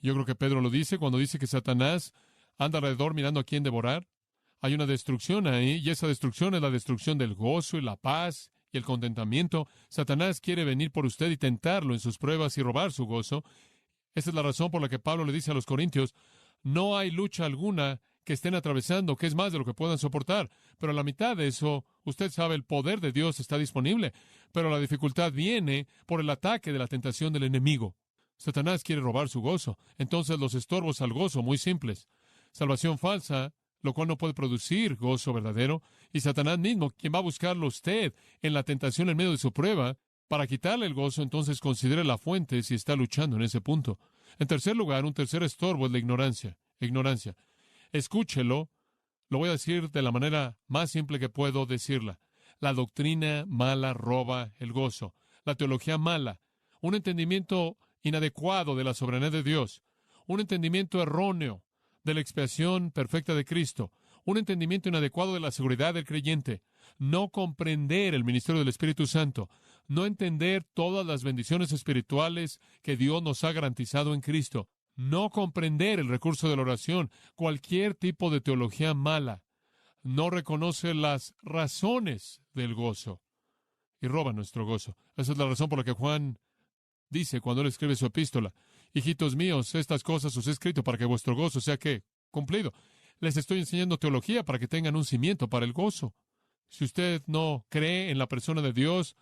Yo creo que Pedro lo dice cuando dice que Satanás anda alrededor mirando a quién devorar. Hay una destrucción ahí, y esa destrucción es la destrucción del gozo y la paz y el contentamiento. Satanás quiere venir por usted y tentarlo en sus pruebas y robar su gozo. Esta es la razón por la que Pablo le dice a los corintios, no hay lucha alguna que estén atravesando, que es más de lo que puedan soportar. Pero a la mitad de eso, usted sabe, el poder de Dios está disponible. Pero la dificultad viene por el ataque de la tentación del enemigo. Satanás quiere robar su gozo. Entonces los estorbos al gozo, muy simples. Salvación falsa, lo cual no puede producir gozo verdadero. Y Satanás mismo, quien va a buscarlo a usted en la tentación en medio de su prueba, para quitarle el gozo, entonces considere la fuente si está luchando en ese punto. En tercer lugar, un tercer estorbo es la ignorancia. Ignorancia. Escúchelo, lo voy a decir de la manera más simple que puedo decirla. La doctrina mala roba el gozo. La teología mala. Un entendimiento inadecuado de la soberanía de Dios. Un entendimiento erróneo de la expiación perfecta de Cristo. Un entendimiento inadecuado de la seguridad del creyente. No comprender el ministerio del Espíritu Santo. No entender todas las bendiciones espirituales que Dios nos ha garantizado en Cristo. No comprender el recurso de la oración. Cualquier tipo de teología mala. No reconoce las razones del gozo. Y roba nuestro gozo. Esa es la razón por la que Juan dice cuando él escribe su epístola, hijitos míos, estas cosas os he escrito para que vuestro gozo sea ¿qué? Cumplido. Les estoy enseñando teología para que tengan un cimiento para el gozo. Si usted no cree en la persona de Dios,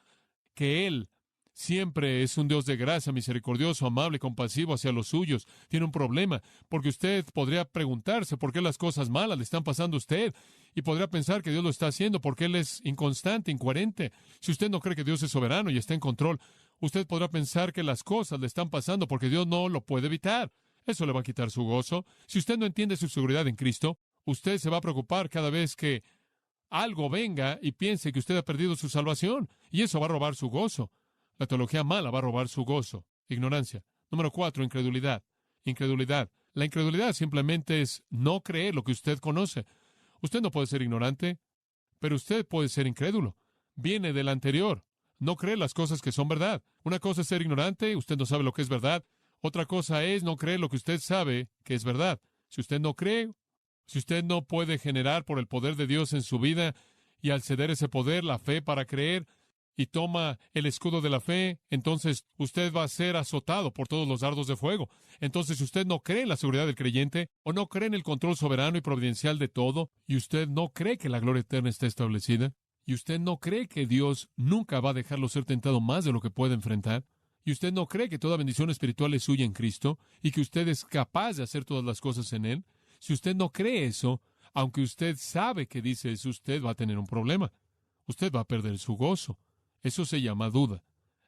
que Él siempre es un Dios de gracia, misericordioso, amable, compasivo hacia los suyos, tiene un problema, porque usted podría preguntarse por qué las cosas malas le están pasando a usted, Y podría pensar que Dios lo está haciendo porque Él es inconstante, incoherente. Si usted no cree que Dios es soberano y está en control, usted podrá pensar que las cosas le están pasando porque Dios no lo puede evitar. Eso le va a quitar su gozo. Si usted no entiende su seguridad en Cristo, usted se va a preocupar cada vez que algo venga y piense que usted ha perdido su salvación. Y eso va a robar su gozo. La teología mala va a robar su gozo. Ignorancia. Número 4, incredulidad. Incredulidad. La incredulidad simplemente es no creer lo que usted conoce. Usted no puede ser ignorante, pero usted puede ser incrédulo. Viene del anterior. No cree las cosas que son verdad. Una cosa es ser ignorante, usted no sabe lo que es verdad. Otra cosa es no creer lo que usted sabe que es verdad. Si usted no cree, si usted no puede generar por el poder de Dios en su vida y al ceder ese poder, la fe para creer, y toma el escudo de la fe, entonces usted va a ser azotado por todos los dardos de fuego. Entonces, si usted no cree en la seguridad del creyente, o no cree en el control soberano y providencial de todo, y usted no cree que la gloria eterna está establecida, y usted no cree que Dios nunca va a dejarlo ser tentado más de lo que puede enfrentar, y usted no cree que toda bendición espiritual es suya en Cristo, y que usted es capaz de hacer todas las cosas en Él, si usted no cree eso, aunque usted sabe que dice eso, usted va a tener un problema. Usted va a perder su gozo. Eso se llama duda.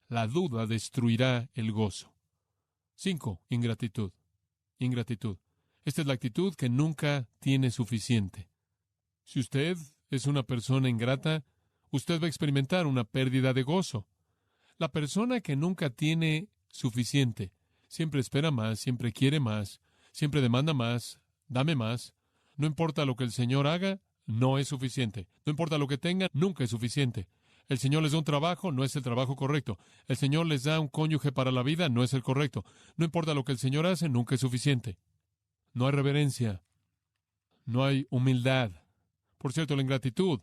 La duda destruirá el gozo. 5. Ingratitud. Ingratitud. Esta es la actitud que nunca tiene suficiente. Si usted es una persona ingrata, usted va a experimentar una pérdida de gozo. La persona que nunca tiene suficiente, siempre espera más, siempre quiere más, siempre demanda más, dame más. No importa lo que el Señor haga, no es suficiente. No importa lo que tenga, nunca es suficiente. El Señor les da un trabajo, no es el trabajo correcto. El Señor les da un cónyuge para la vida, no es el correcto. No importa lo que el Señor hace, nunca es suficiente. No hay reverencia. No hay humildad. Por cierto, la ingratitud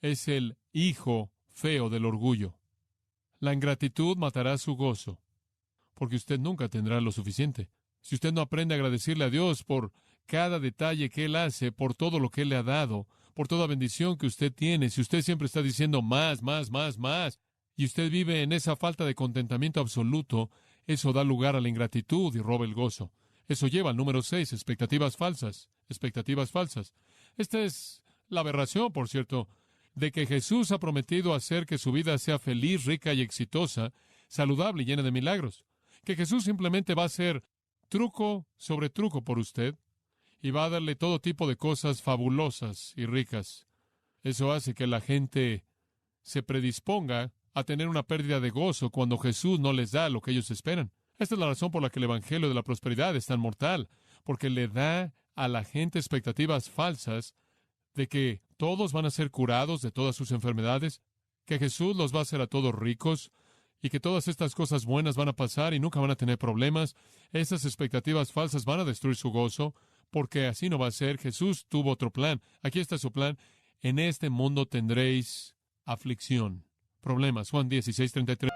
es el hijo feo del orgullo. La ingratitud matará su gozo, porque usted nunca tendrá lo suficiente. Si usted no aprende a agradecerle a Dios por cada detalle que Él hace, por todo lo que Él le ha dado, por toda bendición que usted tiene, si usted siempre está diciendo más, más, más, más, y usted vive en esa falta de contentamiento absoluto, eso da lugar a la ingratitud y roba el gozo. Eso lleva al número 6, expectativas falsas. Expectativas falsas. Esta es la aberración, por cierto, de que Jesús ha prometido hacer que su vida sea feliz, rica y exitosa, saludable y llena de milagros. Que Jesús simplemente va a hacer truco sobre truco por usted, y va a darle todo tipo de cosas fabulosas y ricas. Eso hace que la gente se predisponga a tener una pérdida de gozo cuando Jesús no les da lo que ellos esperan. Esta es la razón por la que el Evangelio de la Prosperidad es tan mortal, porque le da a la gente expectativas falsas de que todos van a ser curados de todas sus enfermedades, que Jesús los va a hacer a todos ricos, y que todas estas cosas buenas van a pasar y nunca van a tener problemas. Esas expectativas falsas van a destruir su gozo, porque así no va a ser. Jesús tuvo otro plan. Aquí está su plan. En este mundo tendréis aflicción, problemas. Juan 16:33.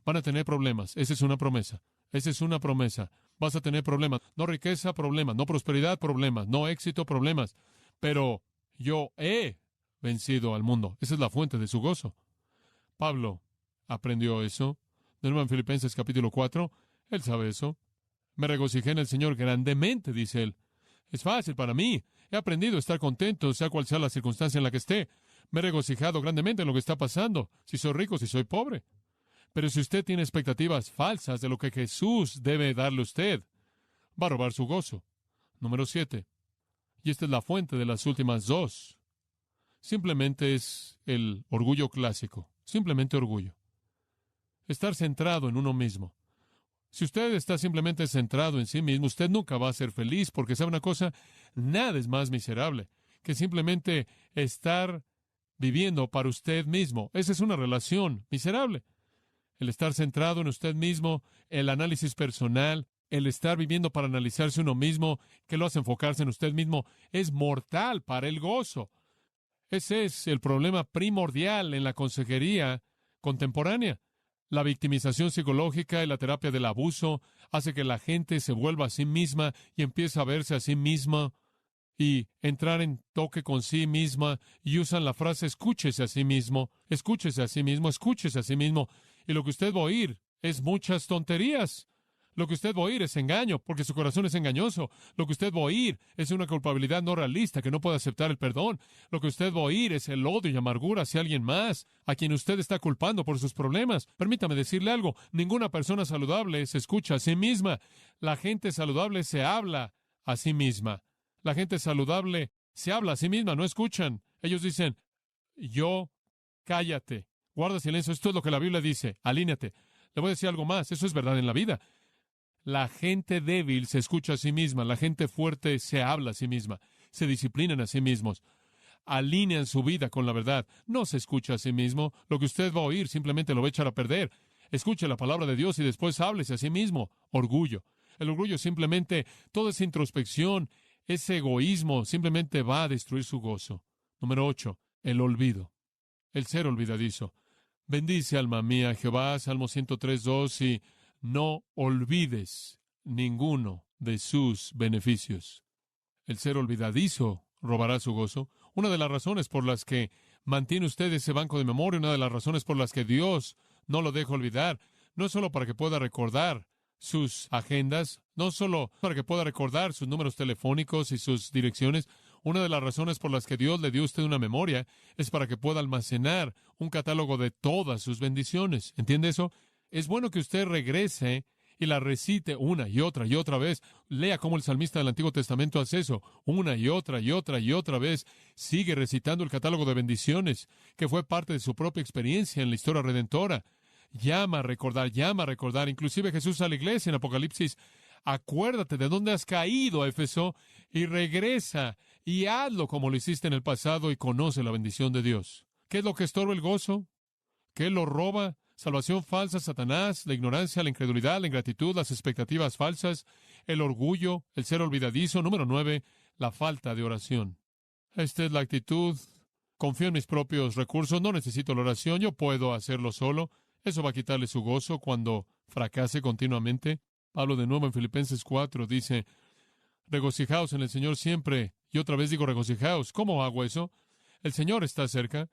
Van a tener problemas. Esa es una promesa. Esa es una promesa. Vas a tener problemas. No riqueza, problemas. No prosperidad, problemas. No éxito, problemas. Pero yo he vencido al mundo. Esa es la fuente de su gozo. Pablo aprendió eso. De nuevo en Filipenses capítulo 4. Él sabe eso. Me regocijé en el Señor grandemente, dice él. Es fácil para mí. He aprendido a estar contento, sea cual sea la circunstancia en la que esté. Me he regocijado grandemente en lo que está pasando. Si soy rico, si soy pobre. Pero si usted tiene expectativas falsas de lo que Jesús debe darle a usted, va a robar su gozo. Número 7. Y esta es la fuente de las últimas dos. simplemente es el orgullo clásico, simplemente orgullo. Estar centrado en uno mismo. Si usted está simplemente centrado en sí mismo, usted nunca va a ser feliz, porque ¿sabe una cosa? Nada es más miserable que simplemente estar viviendo para usted mismo. Esa es una relación miserable. El estar centrado en usted mismo, el análisis personal, el estar viviendo para analizarse uno mismo, que lo hace enfocarse en usted mismo, es mortal para el gozo. Ese es el problema primordial en la consejería contemporánea. La victimización psicológica y la terapia del abuso hace que la gente se vuelva a sí misma y empiece a verse a sí misma y entrar en toque con sí misma, y usan la frase escúchese a sí mismo, escúchese a sí mismo, escúchese a sí mismo. Y lo que usted va a oír es muchas tonterías. Lo que usted va a oír es engaño, porque su corazón es engañoso. Lo que usted va a oír es una culpabilidad no realista que no puede aceptar el perdón. Lo que usted va a oír es el odio y amargura hacia alguien más, a quien usted está culpando por sus problemas. Permítame decirle algo, ninguna persona saludable se escucha a sí misma. La gente saludable se habla a sí misma. La gente saludable se habla a sí misma, no escuchan. Ellos dicen, yo, cállate, guarda silencio. Esto es lo que la Biblia dice, alíneate. Le voy a decir algo más, eso es verdad en la vida. La gente débil se escucha a sí misma, la gente fuerte se habla a sí misma, se disciplinan a sí mismos, alinean su vida con la verdad. No se escucha a sí mismo, lo que usted va a oír simplemente lo va a echar a perder. Escuche la palabra de Dios y después háblese a sí mismo. Orgullo. El orgullo simplemente, toda esa introspección, ese egoísmo simplemente va a destruir su gozo. Número 8, el olvido. El ser olvidadizo. Bendice, alma mía, Jehová, Salmo 103:2, y no olvides ninguno de sus beneficios. El ser olvidadizo robará su gozo. Una de las razones por las que mantiene usted ese banco de memoria, una de las razones por las que Dios no lo deja olvidar, no es solo para que pueda recordar sus agendas, no solo para que pueda recordar sus números telefónicos y sus direcciones. Una de las razones por las que Dios le dio a usted una memoria es para que pueda almacenar un catálogo de todas sus bendiciones. ¿Entiende eso? Es bueno que usted regrese y la recite una y otra vez. Lea cómo el salmista del Antiguo Testamento hace eso, una y otra vez. Sigue recitando el catálogo de bendiciones, que fue parte de su propia experiencia en la historia redentora. Llama a recordar. Inclusive Jesús a la iglesia en Apocalipsis, acuérdate de dónde has caído, Éfeso, y regresa y hazlo como lo hiciste en el pasado y conoce la bendición de Dios. ¿Qué es lo que estorba el gozo? ¿Qué lo roba? Salvación falsa, Satanás, la ignorancia, la incredulidad, la ingratitud, las expectativas falsas, el orgullo, el ser olvidadizo. Número 9, la falta de oración. Esta es la actitud. Confío en mis propios recursos, no necesito la oración, yo puedo hacerlo solo. Eso va a quitarle su gozo cuando fracase continuamente. Pablo de nuevo en Filipenses 4 dice, regocijaos en el Señor siempre. Y otra vez digo regocijaos. ¿Cómo hago eso? El Señor está cerca.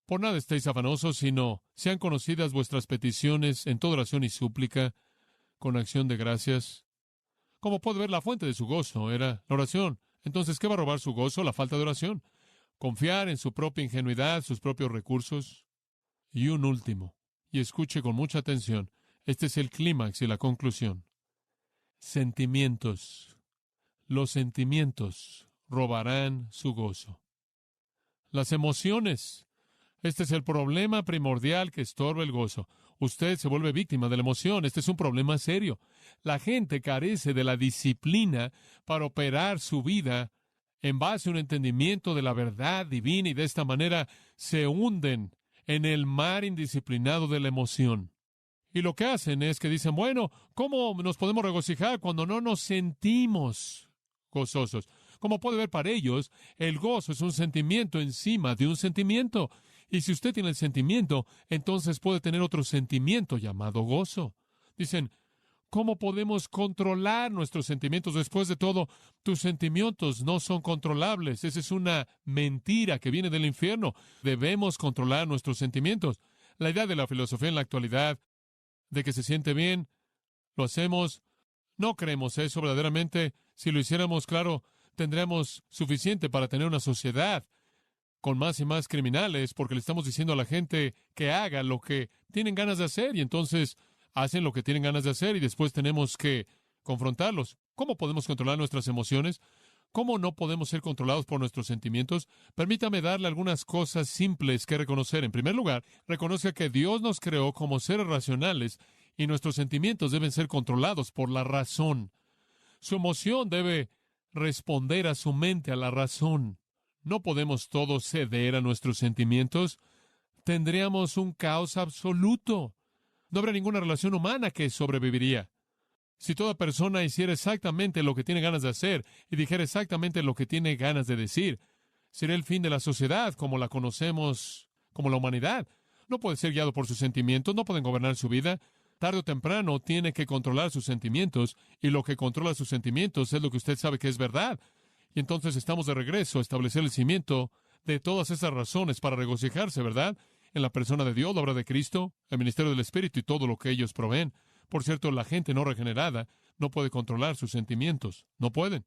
Por nada estéis afanosos, sino sean conocidas vuestras peticiones en toda oración y súplica, con acción de gracias. Como puede ver, la fuente de su gozo era la oración. Entonces, ¿qué va a robar su gozo? La falta de oración. Confiar en su propia ingenuidad, sus propios recursos. Y un último, y escuche con mucha atención, este es el clímax y la conclusión. Sentimientos. Los sentimientos robarán su gozo. Las emociones. Este es el problema primordial que estorba el gozo. Usted se vuelve víctima de la emoción. Este es un problema serio. La gente carece de la disciplina para operar su vida en base a un entendimiento de la verdad divina y de esta manera se hunden en el mar indisciplinado de la emoción. Y lo que hacen es que dicen, bueno, ¿cómo nos podemos regocijar cuando no nos sentimos gozosos? Como puede ver, para ellos, el gozo es un sentimiento encima de un sentimiento. Y si usted tiene el sentimiento, entonces puede tener otro sentimiento llamado gozo. Dicen, ¿cómo podemos controlar nuestros sentimientos? Después de todo, tus sentimientos no son controlables. Esa es una mentira que viene del infierno. Debemos controlar nuestros sentimientos. La idea de la filosofía en la actualidad, de que se siente bien, lo hacemos, no creemos eso verdaderamente. Si lo hiciéramos, claro, tendríamos suficiente para tener una sociedad con más y más criminales, porque le estamos diciendo a la gente que haga lo que tienen ganas de hacer, y entonces hacen lo que tienen ganas de hacer, y después tenemos que confrontarlos. ¿Cómo podemos controlar nuestras emociones? ¿Cómo no podemos ser controlados por nuestros sentimientos? Permítame darle algunas cosas simples que reconocer. En primer lugar, reconozca que Dios nos creó como seres racionales y nuestros sentimientos deben ser controlados por la razón. Su emoción debe responder a su mente, a la razón. No podemos todos ceder a nuestros sentimientos. Tendríamos un caos absoluto. No habría ninguna relación humana que sobreviviría. Si toda persona hiciera exactamente lo que tiene ganas de hacer y dijera exactamente lo que tiene ganas de decir, sería el fin de la sociedad como la conocemos, como la humanidad. No puede ser guiado por sus sentimientos, no pueden gobernar su vida. Tarde o temprano tiene que controlar sus sentimientos, y lo que controla sus sentimientos es lo que usted sabe que es verdad. Y entonces estamos de regreso a establecer el cimiento de todas esas razones para regocijarse, ¿verdad? En la persona de Dios, la obra de Cristo, el ministerio del Espíritu y todo lo que ellos proveen. Por cierto, la gente no regenerada no puede controlar sus sentimientos. No pueden.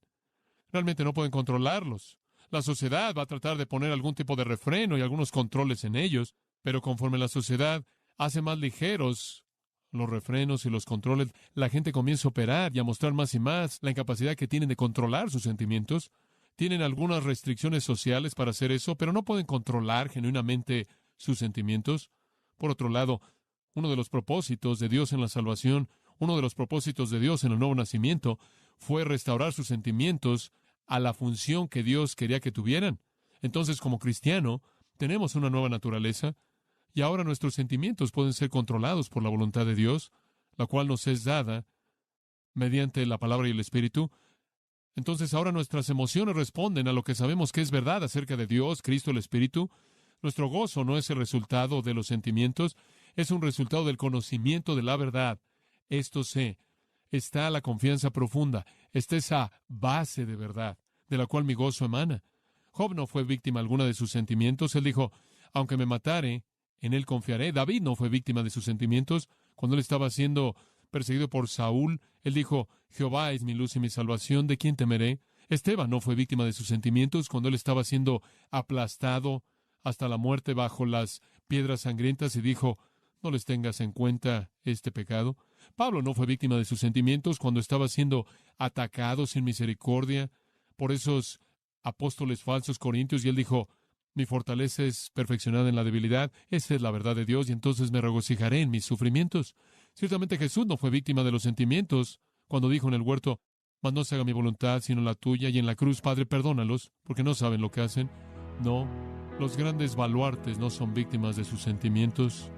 Realmente no pueden controlarlos. La sociedad va a tratar de poner algún tipo de refreno y algunos controles en ellos, pero conforme la sociedad hace más ligeros los refrenos y los controles, la gente comienza a operar y a mostrar más y más la incapacidad que tienen de controlar sus sentimientos. Tienen algunas restricciones sociales para hacer eso, pero no pueden controlar genuinamente sus sentimientos. Por otro lado, uno de los propósitos de Dios en la salvación, uno de los propósitos de Dios en el nuevo nacimiento, fue restaurar sus sentimientos a la función que Dios quería que tuvieran. Entonces, como cristiano, tenemos una nueva naturaleza, y ahora nuestros sentimientos pueden ser controlados por la voluntad de Dios, la cual nos es dada mediante la palabra y el Espíritu. Entonces, ahora nuestras emociones responden a lo que sabemos que es verdad acerca de Dios, Cristo, el Espíritu. Nuestro gozo no es el resultado de los sentimientos, es un resultado del conocimiento de la verdad. Esto está la confianza profunda, está esa base de verdad, de la cual mi gozo emana. Job no fue víctima alguna de sus sentimientos. Él dijo, aunque me matare, en él confiaré. David no fue víctima de sus sentimientos. Cuando él estaba siendo perseguido por Saúl, él dijo, Jehová es mi luz y mi salvación, ¿de quién temeré? Esteban no fue víctima de sus sentimientos cuando él estaba siendo aplastado hasta la muerte bajo las piedras sangrientas y dijo, no les tengas en cuenta este pecado. Pablo no fue víctima de sus sentimientos cuando estaba siendo atacado sin misericordia por esos apóstoles falsos corintios, y él dijo, mi fortaleza es perfeccionada en la debilidad. Esa es la verdad de Dios, y entonces me regocijaré en mis sufrimientos. Ciertamente Jesús no fue víctima de los sentimientos cuando dijo en el huerto, mas no se haga mi voluntad sino la tuya, y en la cruz, Padre, perdónalos, porque no saben lo que hacen. No, los grandes baluartes no son víctimas de sus sentimientos.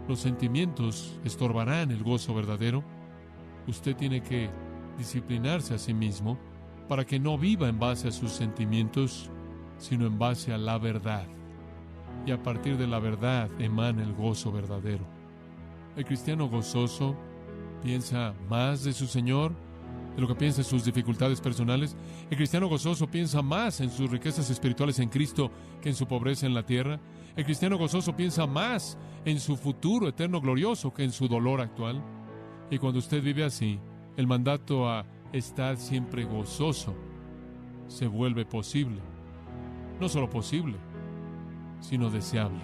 Los sentimientos estorbarán el gozo verdadero. Usted tiene que disciplinarse a sí mismo para que no viva en base a sus sentimientos, sino en base a la verdad. Y a partir de la verdad emana el gozo verdadero. El cristiano gozoso piensa más de su Señor de lo que piensa en sus dificultades personales. El cristiano gozoso piensa más en sus riquezas espirituales en Cristo que en su pobreza en la tierra. El cristiano gozoso piensa más en su futuro eterno glorioso que en su dolor actual. Y cuando usted vive así, el mandato a estar siempre gozoso se vuelve posible. No solo posible, sino deseable.